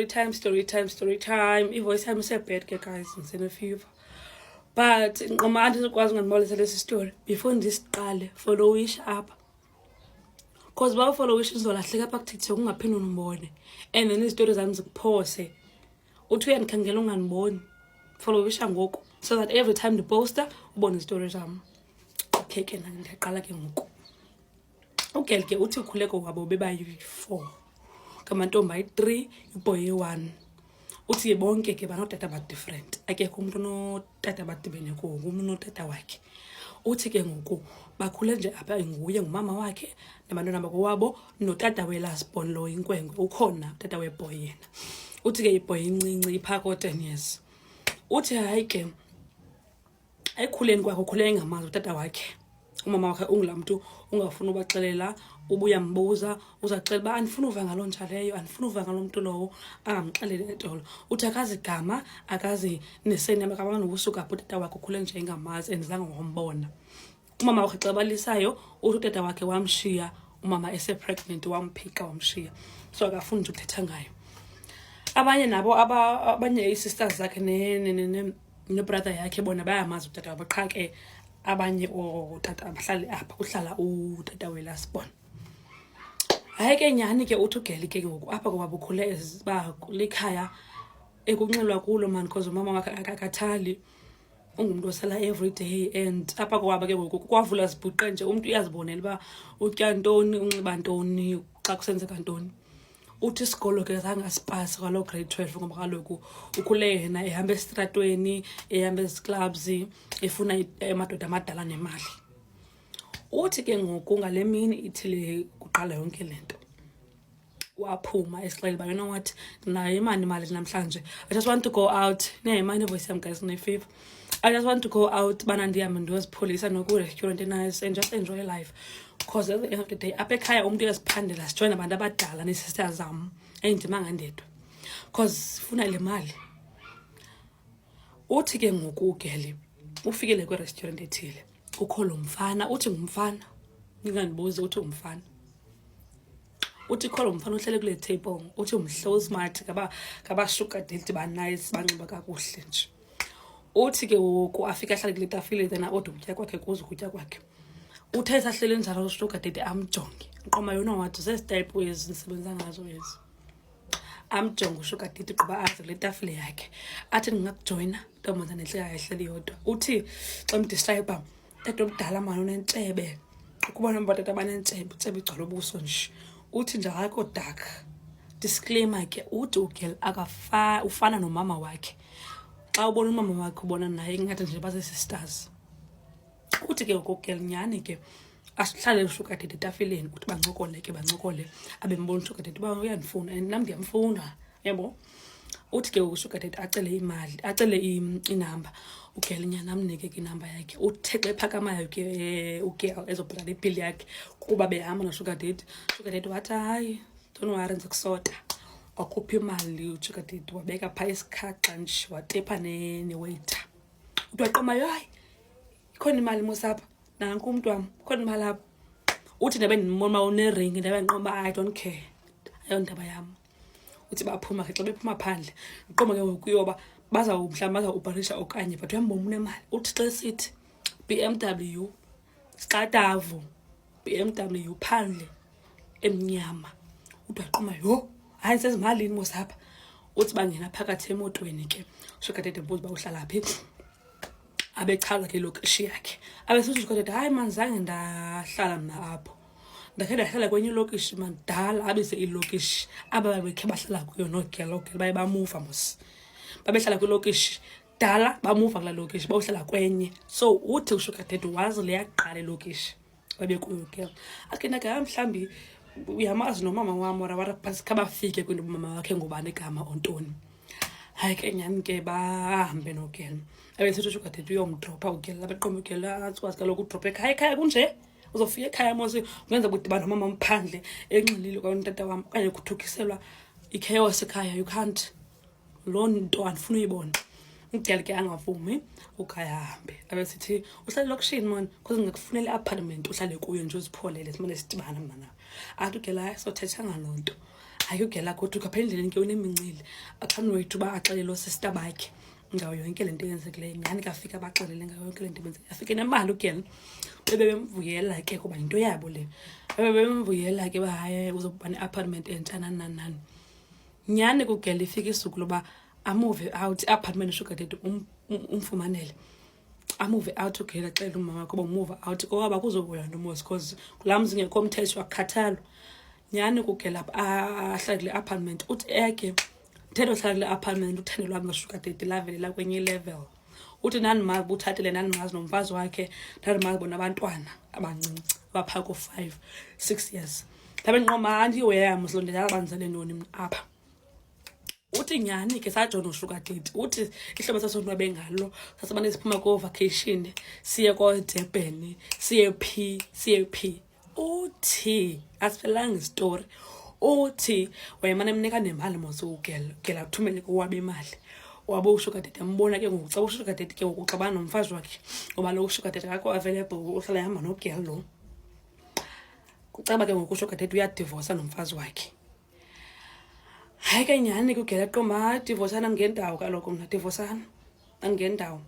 story time. I-voice time ise-bad ke guys, ngisene-fever. But nqoma andizokwazi ungandibolisa lesi story before ndisiqale followish apha. Because ba followish izolahleka apha ku-TikTok ungaphinde unibone. And then izitori zami zikuphose. Uthi uyandikhangela ungandiboni. Followisha ngoku so that every time ndiposta ubone izitori zami. Okay ke ndiyaqala ke ngoku. Ugel ke uthi ukhuleko wabo bebayi-4. Kamantombi ayi-3, uboy ayi-1. Uthi bonke ke banotata ba-different. Akekho umuntu onotata badibene kuwo, umuntu unotata wakhe. Uthi ke ngoku bakhule nje apha nguye ngumama wakhe nabantwana bakowabo notata we-last born lo inkwenkwe ukhona utata weboy yena. Uthi ke iboy incinci ipha ko-10 years. Uthi hayi ke ekhuleni kwakhe ukhule engamazi utata wakhe. Umama wakhe ungula muntu ungafuna ubaxelela, ubuya mbuza, uzacela ba andifuna uva ngalo nja leyo, andifuna uva ngalo muntu lowo, angamxeleli etolo. Uthi akazi igama, akazi nesene makaba nokusuka apho utata wakhe ukhule nje engamazi endizange ngombona. Umama wakhe xa balisayo, uthi utata wakhe wamshiya, umama ese-pregnant wamphika wamshiya. So akafuni nje ukuthetha ngayo. Abanye nabo abanye i-sisters zakhe ne-brother yakhe bona bayamazi utata wabo qha ke abanye utata abahlali apha kuhlala utata we-last born. Hayi ke nyani ke uthi ugeli ke ngoku apha kwabo ukhule ba likhaya ekunxelwa kulo man because umama wakhe akakathali ungumuntu osala every day and apha kwabo ke ngoku kwavula zibhuqe nje umuntu uyazibonela uba utya ntoni unxiba ntoni xa kusenzeka ntoni. Uthi isikolo ke zange asipase kwalo grade 12 ngoba kaloku ukhule yena ehamba esitratweni ehamba eziclubs efuna amadoda amadala nemali. Uthi ke ngoku ngale mini ithile kuqala yonke lento waphuma esixele ba you know what nayo imali namhlanje I just want to go out imali voice yami guys ne-fever. I just want to go out bana ndihambe ndiyozipholisa noku-restaurant nice and just enjoy life. Because at the end of the day apha ekhaya umuntu uyaziphandela sijoyina abantu abadala ne-sisters zam endimanga ndedwa because sifuna le mali. Uthi ke ngoku ugeli ufikele kwi-restaurant ethile kukho lo mfana uthi ngumfana ningandibuzi uthi umfana. Uthi kho lo mfana uhlele kule table uthi umhlo smart ngaba sugar daddy ba nice banxiba kakuhle nje. Uthi ke ngoku afika ahlale kule tafile then odwa ukutya kwakhe kuze ukutya kwakhe. Uthe esahlele njalo sugar daddy amjonge nqoma yona wathi zesi-type ezisebenza ngazo ezi. Amjonge usugar daddy kuba aze kule tafile yakhe athi ngingakujoyina ntombazana ehleka ehleli yodwa. Uthi xa mdescribe tata omdala manje unentshebe ukubona abatata abanentshebe igcwala ubuso nje. Uthi nje akho dark. Disclaimer ke uthi ugel ufana nomama wakhe. Xa ubona umama wakhe ubona naye ngathi nje base-sisters. Uthi ke ugel nyani ke asihlale usugar daddy etafileni uthi bancokole abembona usugar daddy ba uyandifuna and nami ndiyamfuna yabo. Uthi ke usugar daddy acele imali acele inamba ugel nyana amnike ke inamba yakhe. Uthe xa ephakamayo ke ugel ezobhatala ibill yakhe kuba behamba nosugar daddy. Sugar daddy wathi hayi don't worry ngizokusota. Wakhupha imali usugar daddy wabeka phaa isikhaxa nje watepa ne-waiter. Uthi waqoma hayi khona imali mosapha nanku umuntu wami khona imali lapha. Uthi ndabe ndimona une-ring ndabe nqoma I don't care ayondaba yami. Uthi baphuma ke xa bephuma phandle iqoma ke ukuyoba bazawubharisha okanye but uyambona unemali. Uthi xa sithi BMW Skadavu BMW phandle emnyama. Uthi waqoma yo hayi sezimalini mosapha. Uthi bangena phakathi emotweni ke sugar daddy mbuzo ba uhlala phi abechaza ke lokishi yakhe. Abesithi sugar daddy hayi man zange ndahlala mina apho ndakhe ndahlala kwenye ilokishi mandala abese ilokishi ababekhe bahlala kuyo nogel baye bamuva mos babehlala kwilokishi dala bamuva kula lokishi bawuhlala kwenye. So uthi usugar daddy wazi le yaqala ilokishi babekuyo girl akina ke mhlambi uyamazi nomama wami wara phasi kabafike kwinto umama wakhe ngubani igama ontoni. Hayi ke nyani ke bahambe nogel abesithi usugar daddy uyomdropa ugel abeqoma ugel akwazi kaloku udropa ekhaya kunje uzofika ekhaya mose ungenza budibana nomama mphandle enxilile kwantata wami okanye kuthukiselwa i-chaos ekhaya. You can't lo nto andifuna uyibona. Ugel ke angavumi ukhaya hambe abesithi uhlale lokishini man because ngikufunela apartment uhlale kuyo nje uzipholele simane sidibana mina. Athi ugel hayi sothetha ngalonto hayi ugela kodwa kapha endleleni ke unemincili akhani wethu uba axelele sister bakhe ngayo yonke lento eyenzekileyo. Nyhani kafika baxelele ngayo yonke lento eyenzekileyo. Afike nemali ugela bebemvuyela ke kuba into yabo le. Bebemvuyela ke ba hayi uzokuba ne-apartment entsha nani. Nyhani kugela ifika isuku loba amove out apartment sugar daddy umfumanele. Amove out ugela xela umama kuba move out ngoba kuzobuya noMosi cause kulamzi ngekho umthetho wakukhathalwa. Nyhani kugela ahlala le apartment uthi eke Thelo hlala le apartment uthendelwa ngasugar daddy lavelela kwenye level. Uthi nani mazi buthathele nani mazi nomfazi wakhe nani mazi bona abantwana abancinci bapha ko 5-6 years. Labe nqoma anti weyama silondela abanzele noni apha. Uthi nyhani ke sajona usugar daddy uthi ihlobo sasonwabe ngalo sasibane siphuma ko vacation siye ko Durban siye P uthi asiphelanga istory uthi wayemane emnika nemali mose ugela kuthumele kuwabe imali wabo usugar daddy ambona ke ngoku xa usugar daddy ke ukuxabana nomfazi wakhe ngoba lo usugar daddy akho available uhlala ehamba nogela lo kucaba ke ngoku usugar daddy uyadivorce nomfazi wakhe. Hayi ke nyhani kugela qoma divorceana ngendawo kaloku mna divorceana angendawo.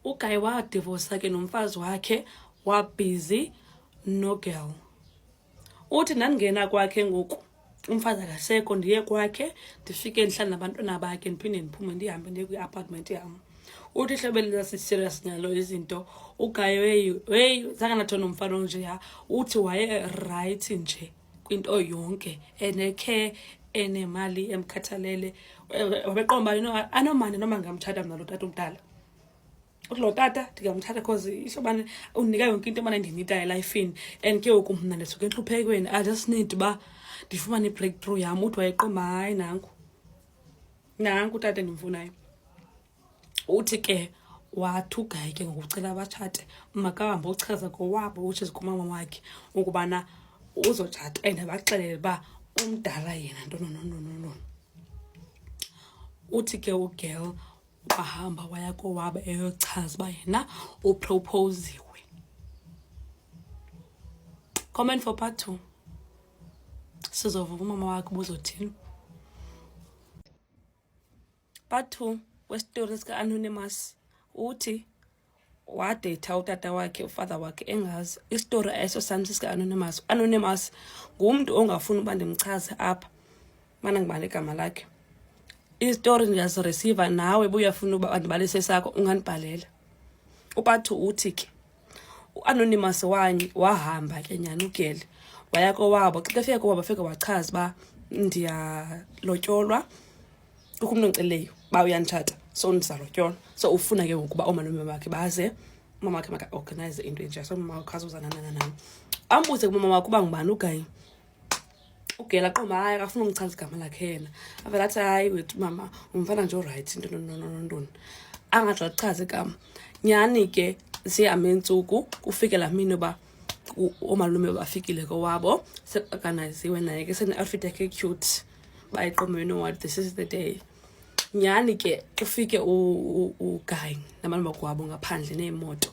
Ugayi wa divorce ke nomfazi wakhe wa busy no girl. Uthi nangena kwakhe ngoku umfazi akasekho ndiye kwakhe ndifike ndihlala nabantwana bakhe ndiphinde ndiphume ndihambe ndiye kwi-apartment yam. Uthi hlobela serious nyalo izinto ugayi hey zanga nathona umfana nje ya uthi waye right nje kwinto yonke enekhe enemali emkhathalele wabeqomba anomani noma ngamthatha mina lo tata omdala. Uthi lo tata ndigamthatha cause ishobane unika yonke into emane ndinita elifeini and ke ukumna nesuke enhluphekweni I just need ba ndifumane breakthrough yam. Uthi wayeqomba hayi nanku tata ndimfunayo. Uthi ke wathi ugayi ke ngokucela abatshate makahambe uchaza kowabo which is kumama wakhe ukubana uzotshata and abaxelele ba umdala yena no. Uthi ke ugirl wahamba waya kowabo eyochaza ba yena uproposiwe. Comment for part 2. Sizova umama wakhe buzothini. Part 2 westory sika Anonymous uthi wadate utata wakhe ufather wakhe engazi istory eso sika Anonymous. Anonymous ngumuntu ongafuni uba ndimchaze apha mana ngibale igama lakhe. Istory ndiyazireceive nawe buyafuna uba andibalise sakho unganibhalela. Upart 2 uthi ke uAnonymous wahamba ke nyani ugele waya kowabo xa efika kowabo afika wachaza ba ndiyalotyolwa kukho umuntu ongiceleyo ba uyanithatha so ndizalotyolwa so ufuna ke ngokuba omalume bakhe baze mama wakhe maka organize into enje so mama wakhe azozana nani ambuze kumama wakhe uba ngubani ugayi. Ugela qoma hayi akafuna umchaza igama lakhe yena avela athi hayi wethu mama umfana nje right into no angathi achaze igama. Nyani ke siyamentsuku kufike la mina ba omalume bafikile kowabo seorganiziwe naye ke sene outfit yakhe cute bayiqoma you know what this is the day. Nyani ke ufike ugayi nabantu bakwabo ngaphandle neemoto.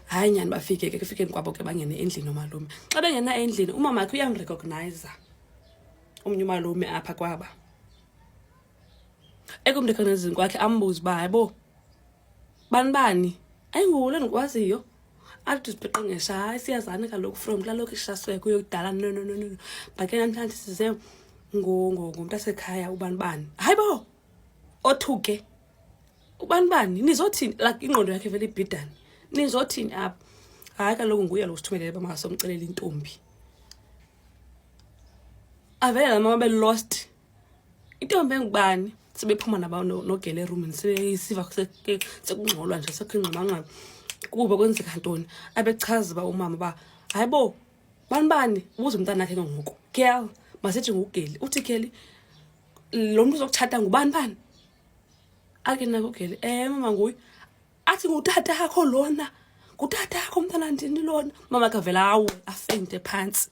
Hayi nyani bafike ke kufike kwabo ke bangene endlini nomalume. Xa bengena endlini umama wakhe uyamrecognize umnye umalume apha kwaba. Ekumrecognize kwakhe ambuza ba hayibo bani ayingule ngikwaziyo athi sibheqengesha hayi siyazana kaloku from la location saswe kuyodala no bake namhlanje size ngumuntu asekhaya ubani hayibo othuke ubani nizothini like ingqondo yakhe vele ibhidani nizothini apha hayi kaloku nguye lo sithumelele bamasomcelela intombi avela mama be lost intombi engubani sibephuma nabantu nogele eroomini siva sekungcolwa nje sekhingqamanga kuba kwenzeka ntoni abechaza ba umama ba hayibo bani ubuza umntana wakhe ngoku girl masithi ngugeli uthi geli lo muntu uzokuthatha ngubani ake nako geli mama nguye athi ngutata yakho lona ngutata yakho umntana ndini lona mama kavela awu afente phansi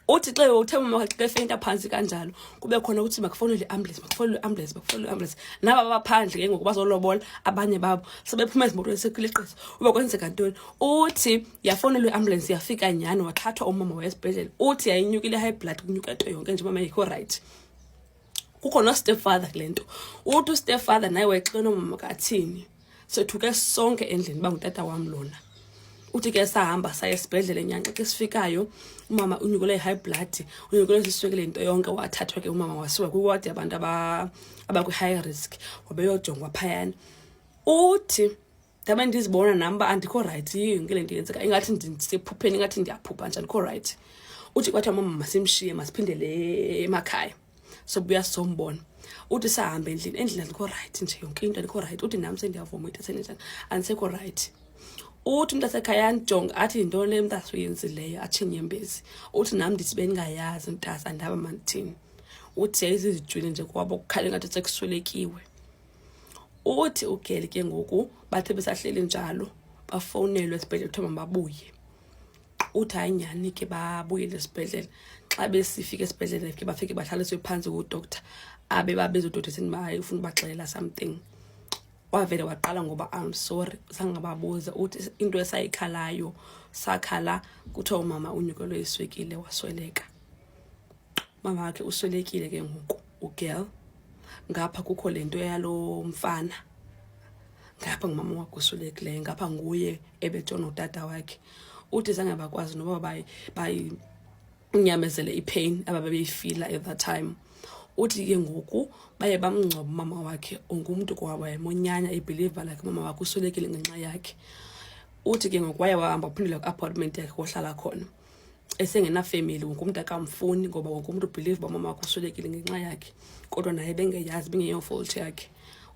uthi xa uthe umama wakhe xa efeyinta phansi kanjalo kube khona ukuthi makufonele i-ambulance naba baphandle ke ngoku bazolobola abanye babo sebephuma ezimotweni sekileqisa ube kwenzeka ntoni. Uthi yafonelwa i-ambulance yafika nyani wathathwa umama wayesibhedlela. Uthi yayinyukile high blood kunyuka into yonke nje mama yikho right. Kukho no stepfather kule nto. Uthi stepfather naye wayexela umama kathini sethuke sonke endlini bangutata wam lona. Uthi ke sahamba saya esibhedlela enyanga ke sifikayo umama unyukule high blood unyukule siswekile into yonke wathathwa ke umama wasiwa kwiward yabantu abakwi high risk wabeyojongwa phayana. Uthi ndabe ndizibona namba andikho right yonke le nto yenzeka ingathi ndisephupheni ingathi ndiyaphupha nje andikho right. Uthi kwathi mama masimshiye masiphindele emakhaya sobuya sombona. Uthi sahamba endlini andikho right nje yonke into andikho right. Uthi nami sendiyavomita senjani andisekho right. Uthi mntasekhaya njonga athi into le mntase uyenzileyo athi nyembezi. Uthi nami ndithi bengayazi mntase andaba mandithini. Uthi yayizizijwile nje kwabo kukhale ngathi sekuswelekiwe. Uthi ugeli ke ngoku bathe besahleli njalo bafonelwe esibhedlela kuthiwa mababuye. Uthi anyani ke babuyile esibhedlela xa besifika esibhedlela ke bafike bahlaliswe phansi kudoctor abe babeza udoctor sithi hayi ufuna ubaxelela something. Wavele waqala ngoba I'm sorry sangababuza uthi into esayikhalayo sakhala kuthiwa umama unyukelwe iswekile wasweleka. Mama wakhe uswelekile ke ngoku ugirl ngapha kukho lento yalo mfana ngapha ngumama wakhe uswelekileyo ngapha nguye ebetshona utata wakhe. Uthi zange bakwazi noba bayi unyamezele ipain ababeyifila at that time. Uthi ke ngoku baye bamngcoba mama wakhe ongumuntu kwabo yemonyanya ibeliever like mama wakhe uswelekile ngenxa yakhe. Uthi ke ngoku waye wahamba uphindela ku-apartment yakhe ohlala khona esengena family ngumuntu akamfuni ngoba ngumuntu ubelieve mama wakhe uswelekile ngenxa yakhe kodwa naye bengeyazi bengeyo fault yakhe.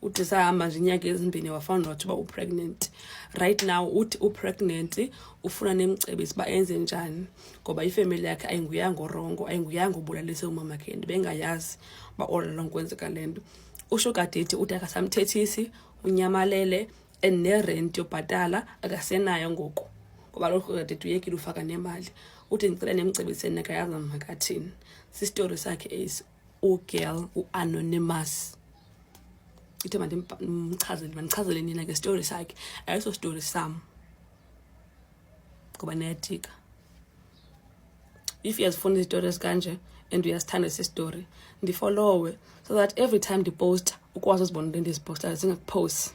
Uthi sahamba nje inyanga ezimbini wafana wathi uba upregnant. Right now uthi upregnant ufuna nemcebisi ba enze njani ngoba ifamily yakhe ayinguyanga orongo ayinguyanga ubulalise umama wakhe bengayazi ba all along kwenzeka lento. Ushuka daddy uthi akasamthethisi unyamalele enerent yobhatala akasenayo ngoku ngoba lokho daddy uyekile ufaka nemali. Uthi ngicela nemcebisi enekayazi makathini. Si story sakhe is ugirl uanonymous. Ithe mandichazele nina ke story sakhe ayiso story sam ngoba neyathika. If uyazifuna stories kanje and uyasithanda esi story ndifollowe so that every time ndipost ukwazi uzibona into endizipostayo zingakupost.